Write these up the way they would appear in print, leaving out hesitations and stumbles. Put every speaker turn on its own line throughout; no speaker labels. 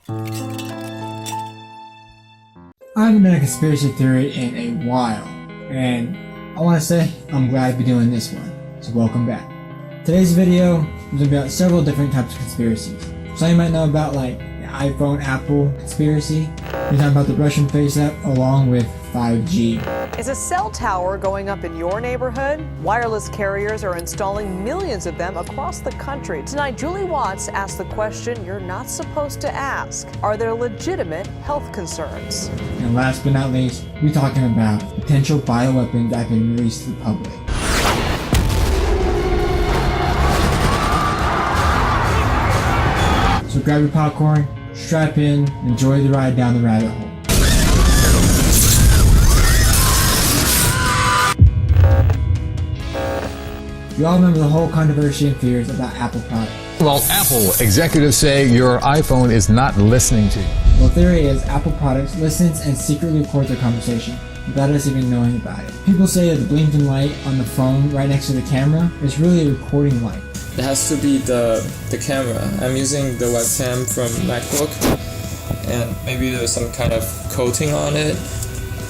I haven't done a conspiracy theory in a while, and I want to say I'm glad to be doing this one, so welcome back. Today's video is about several different types of conspiracies. Some you might know about, like the iPhone Apple conspiracy. We're talking about the Russian face app along with 5G.
Is a cell tower going up in your neighborhood? Wireless carriers are installing millions of them across the country. Tonight, Julie Watts asked the question you're not supposed to ask. Are there legitimate health concerns?
And last but not least, we're talking about potential bioweapons that have been released to the public. So grab your popcorn, strap in, and enjoy the ride down the rabbit hole. You all remember the whole controversy and fears about Apple products.
Well, Apple executives say your iPhone is not listening to you.
Well, the theory is Apple products listens and secretly records their conversation without us even knowing about it. People say that the blinking light on the phone right next to the camera is really a recording light.
It has to be the camera. I'm using the webcam from MacBook, and maybe there's some kind of coating on it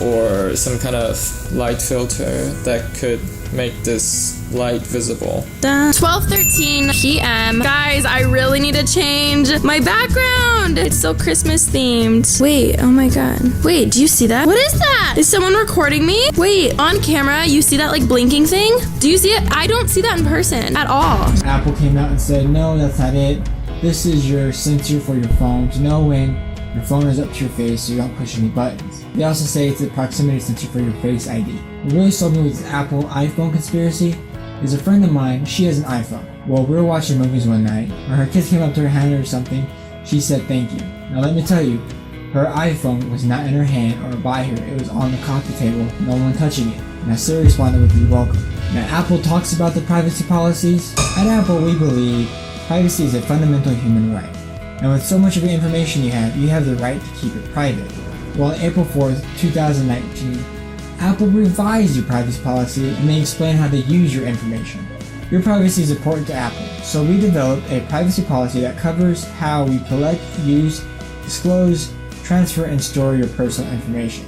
or some kind of light filter that could make this light visible.
12:13 p.m. Guys, I really need to change my background. It's so Christmas themed. Wait, oh my god. Wait, do you see that? What is that? Is someone recording me? Wait, on camera, you see that like blinking thing? Do you see it? I don't see that in person at all.
Apple came out and said, no, that's not it. This is your sensor for your phone to know when your phone is up to your face so you don't push any buttons. They also say it's a proximity sensor for your Face ID. What really sold me with this Apple iPhone conspiracy is a friend of mine, she has an iPhone. Well, we were watching movies one night, when her kids came up to her hand or something, she said thank you. Now let me tell you, her iPhone was not in her hand or by her, it was on the coffee table, no one touching it. Now Siri responded with you're welcome. Now Apple talks about the privacy policies. At Apple we believe privacy is a fundamental human right. And with so much of the information you have the right to keep it private. Well, on April 4th, 2019, Apple revised your privacy policy and they explain how they use your information. Your privacy is important to Apple, so we developed a privacy policy that covers how we collect, use, disclose, transfer, and store your personal information.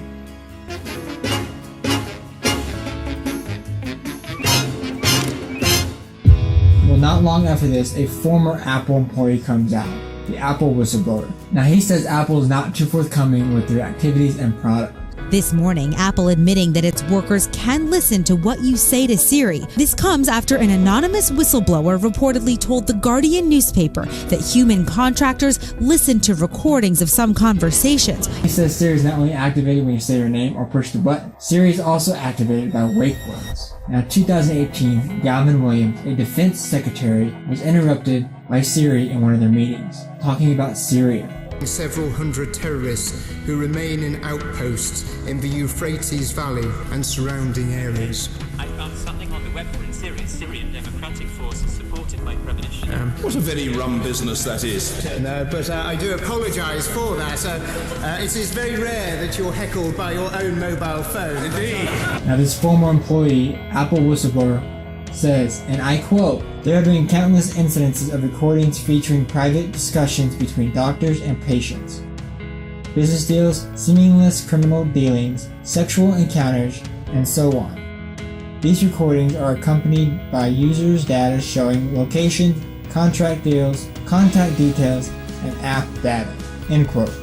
Well, not long after this, a former Apple employee comes out. The Apple whistleblower. Now he says Apple is not too forthcoming with their activities and product.
This morning, Apple admitting that its workers can listen to what you say to Siri. This comes after an anonymous whistleblower reportedly told The Guardian newspaper that human contractors listen to recordings of some conversations.
He says Siri is not only activated when you say your name or push the button. Siri is also activated by wake words. Now, 2018, Galvin Williams, a defense secretary, was interrupted by Siri in one of their meetings, talking about Syria.
Several hundred terrorists who remain in outposts in the Euphrates Valley and surrounding areas.
I found something on the web in Syria. Syrian Democratic Forces supported by premonition.
What a very rum business that is.
No, but I do apologise for that. It is very rare that you're heckled by your own mobile phone.
Indeed.
Now this former employee, Apple whistleblower, says, and I quote, there have been countless incidences of recordings featuring private discussions between doctors and patients, business deals, seamless criminal dealings, sexual encounters, and so on. These recordings are accompanied by users' data showing location, contract deals, contact details, and app data. End quote.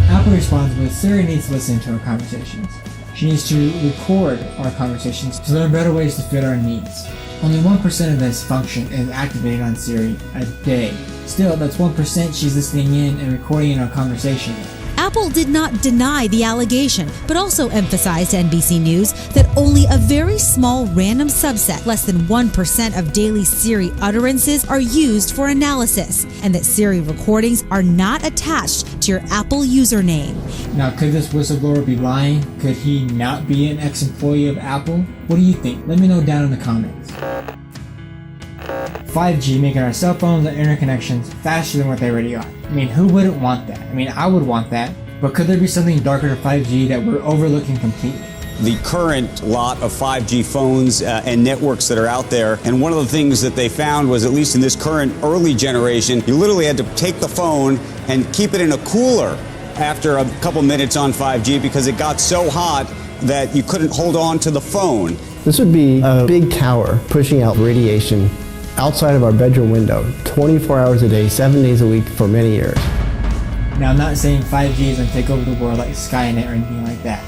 Apple responds with Siri needs to listen to our conversations. She needs to record our conversations to learn better ways to fit our needs. Only 1% of this function is activated on Siri a day. Still, that's 1% she's listening in and recording in our conversation.
Apple did not deny the allegation, but also emphasized to NBC News that only a very small random subset, less than 1% of daily Siri utterances, are used for analysis, and that Siri recordings are not attached to your Apple username.
Now, could this whistleblower be lying? Could he not be an ex-employee of Apple? What do you think? Let me know down in the comments. 5G making our cell phones and internet connections faster than what they already are. I mean, who wouldn't want that? I mean, I would want that. But could there be something darker to 5G that we're overlooking completely?
the current lot of 5G phones and networks that are out there. And one of the things that they found was, at least in this current early generation, you literally had to take the phone and keep it in a cooler after a couple minutes on 5G because it got so hot that you couldn't hold on to the phone.
This would be a big tower pushing out radiation outside of our bedroom window 24 hours a day, 7 days a week for many years.
Now, I'm not saying 5G is going to take over the world like Skynet or anything like that.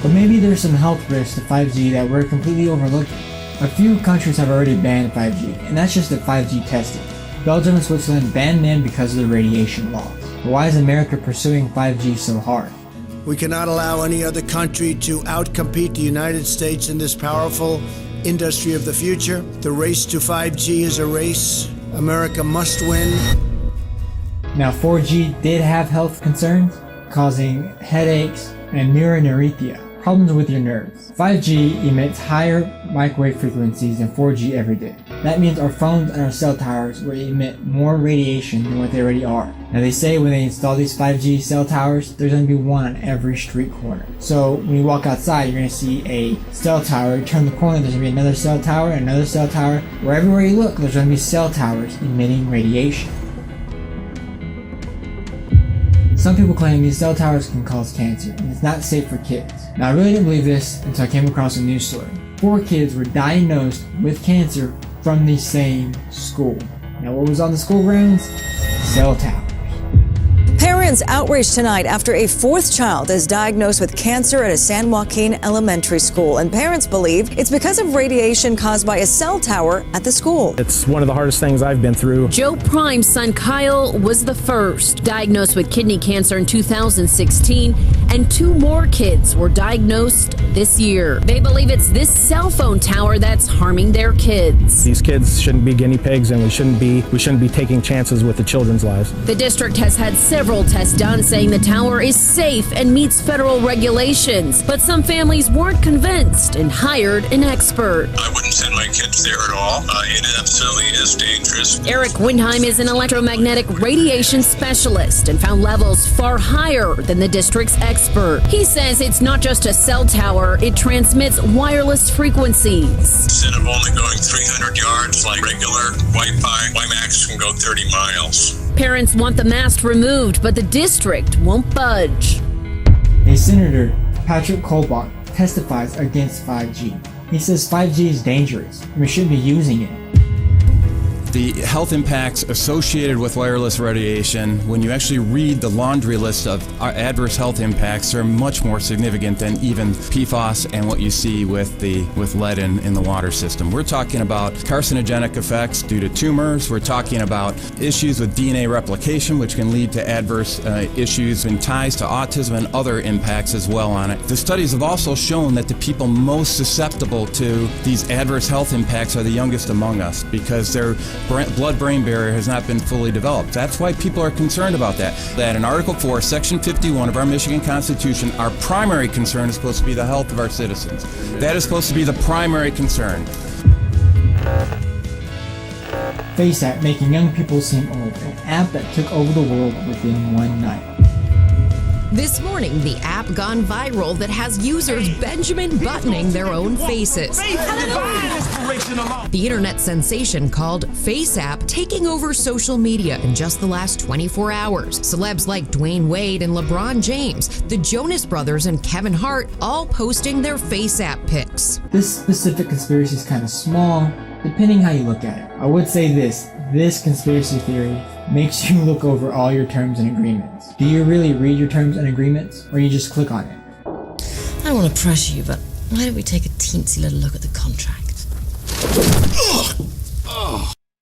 But maybe there's some health risks to 5G that we're completely overlooking. A few countries have already banned 5G, and that's just the 5G testing. Belgium and Switzerland banned them because of the radiation laws. But why is America pursuing 5G so hard?
We cannot allow any other country to outcompete the United States in this powerful industry of the future. The race to 5G is a race America must win.
Now, 4G did have health concerns, causing headaches and neuroneurithia, problems with your nerves. 5G emits higher microwave frequencies than 4G ever did. That means our phones and our cell towers will emit more radiation than what they already are. Now, they say when they install these 5G cell towers, there's going to be one on every street corner. So when you walk outside, you're going to see a cell tower. You turn the corner, there's going to be another cell tower and another cell tower. Wherever you look, there's going to be cell towers emitting radiation. Some people claim these cell towers can cause cancer, and it's not safe for kids. Now, I really didn't believe this until I came across a news story. 4 kids were diagnosed with cancer from the same school. Now, what was on the school grounds? Cell towers.
Parents outraged tonight after a 4th child is diagnosed with cancer at a San Joaquin elementary school, and parents believe it's because of radiation caused by a cell tower at the school.
It's one of the hardest things I've been through.
Joe Prime's son Kyle was the first, diagnosed with kidney cancer in 2016, and 2 more kids were diagnosed this year. They believe it's this cell phone tower that's harming their kids.
These kids shouldn't be guinea pigs, and we shouldn't be taking chances with the children's lives.
The district has had several tests done saying the tower is safe and meets federal regulations, but some families weren't convinced and hired an expert.
I wouldn't send my kids there at all. It absolutely is dangerous.
Eric Windheim is an electromagnetic radiation specialist and found levels far higher than the district's expert. He says it's not just a cell tower, it transmits wireless frequencies.
Instead of only going 300 yards like regular Wi-Fi, WiMAX can go 30 miles.
Parents want the mast removed, but the district won't budge.
A senator, Patrick Colbach, testifies against 5G. He says 5G is dangerous and we shouldn't be using it.
The health impacts associated with wireless radiation, when you actually read the laundry list of adverse health impacts, are much more significant than even PFAS and what you see with lead in the water system. We're talking about carcinogenic effects due to tumors. We're talking about issues with DNA replication, which can lead to adverse issues and ties to autism and other impacts as well on it. The studies have also shown that the people most susceptible to these adverse health impacts are the youngest among us, because their blood-brain barrier has not been fully developed. That's why people are concerned about that. That in Article 4, Section 51 of our Michigan Constitution, our primary concern is supposed to be the health of our citizens. That is supposed to be the primary concern.
FaceApp making young people seem old, an app that took over the world within one night.
This morning, the app gone viral that has users Benjamin buttoning their own faces. The internet sensation called FaceApp taking over social media in just the last 24 hours. Celebs like Dwayne Wade and LeBron James, the Jonas Brothers and Kevin Hart all posting their FaceApp pics.
This specific conspiracy is kind of small, depending how you look at it. I would say this conspiracy theory makes you look over all your terms and agreements. Do you really read your terms and agreements, or you just click on it?
I don't want to pressure you, but why don't we take a teensy little look at the contract?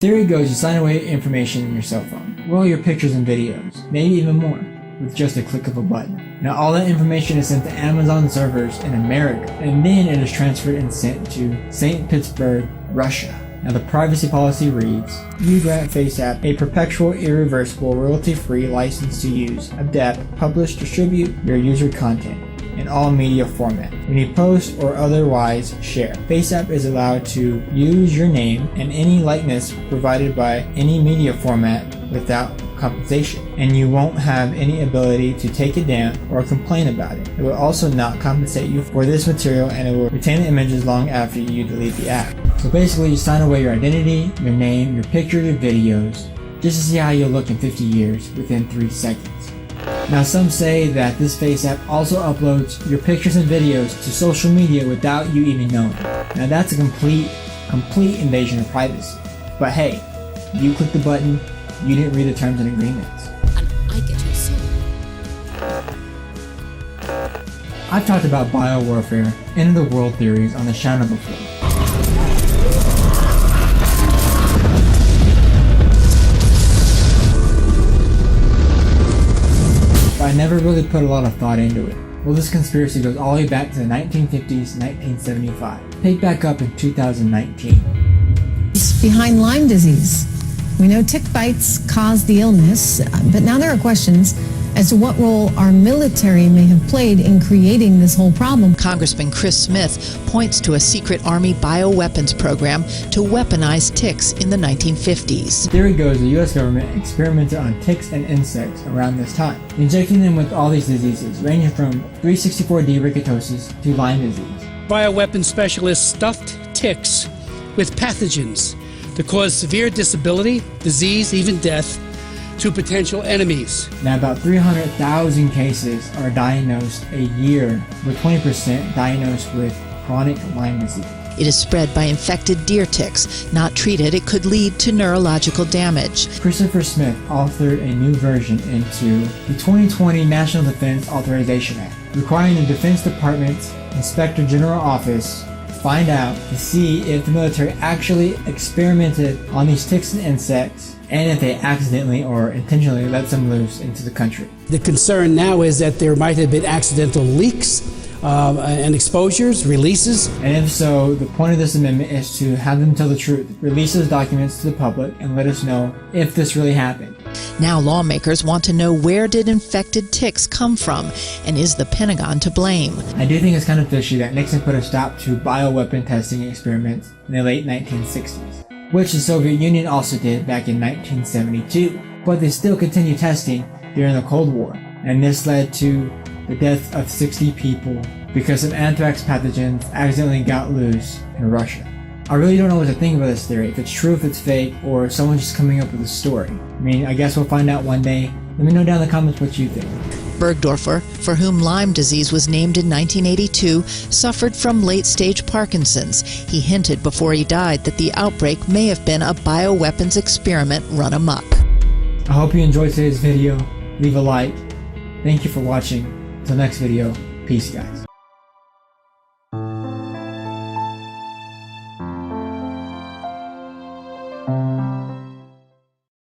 Theory goes you sign away information in your cell phone, well, your pictures and videos, maybe even more, with just a click of a button. Now all that information is sent to Amazon servers in America, and then it is transferred and sent to St. Petersburg, Russia. Now the privacy policy reads, you grant FaceApp a perpetual, irreversible, royalty-free license to use, adapt, publish, distribute your user content. in all media formats. When you post or otherwise share, FaceApp is allowed to use your name and any likeness provided by any media format without compensation, and you won't have any ability to take it down or complain about it. It will also not compensate you for this material, and it will retain the images long after you delete the app. So basically, you sign away your identity, your name, your pictures, your videos, just to see how you'll look in 50 years within 3 seconds. Now, some say that this Face app also uploads your pictures and videos to social media without you even knowing. Now that's a complete invasion of privacy. But hey, you clicked the button, you didn't read the terms and agreements.
And I get your soul.
I've talked about biowarfare, end of the world theories on the channel before. But I never really put a lot of thought into it. Well, this conspiracy goes all the way back to the 1950s, 1975. Picked back up in 2019.
It's behind Lyme disease. We know tick bites cause the illness, but now there are questions as to what role our military may have played in creating this whole problem.
Congressman Chris Smith points to a secret Army bioweapons program to weaponize ticks in the 1950s.
The theory goes the US government experimented on ticks and insects around this time, injecting them with all these diseases, ranging from 364D rickettsiosis to Lyme disease.
Bioweapon specialists stuffed ticks with pathogens to cause severe disability, disease, even death to potential enemies.
Now about 300,000 cases are diagnosed a year, with 20% diagnosed with chronic Lyme disease.
It is spread by infected deer ticks. Not treated, it could lead to neurological damage.
Christopher Smith authored a new version into the 2020 National Defense Authorization Act, requiring the Defense Department's Inspector General Office find out to see if the military actually experimented on these ticks and insects, and if they accidentally or intentionally let them loose into the country.
The concern now is that there might have been accidental leaks and exposures, releases.
And if so, the point of this amendment is to have them tell the truth, release those documents to the public, and let us know if this really happened.
Now lawmakers want to know, where did infected ticks come from, and is the Pentagon to blame?
I do think it's kind of fishy that Nixon put a stop to bioweapon testing experiments in the late 1960s, which the Soviet Union also did back in 1972, but they still continued testing during the Cold War, and this led to the death of 60 people because some anthrax pathogens accidentally got loose in Russia. I really don't know what to think about this theory, if it's true, if it's fake, or if someone's just coming up with a story. I mean, I guess we'll find out one day. Let me know down in the comments what you think.
Bergdorfer, for whom Lyme disease was named in 1982, suffered from late-stage Parkinson's. He hinted before he died that the outbreak may have been a bioweapons experiment run amok.
I hope you enjoyed today's video. Leave a like. Thank you for watching. Until next video, peace guys.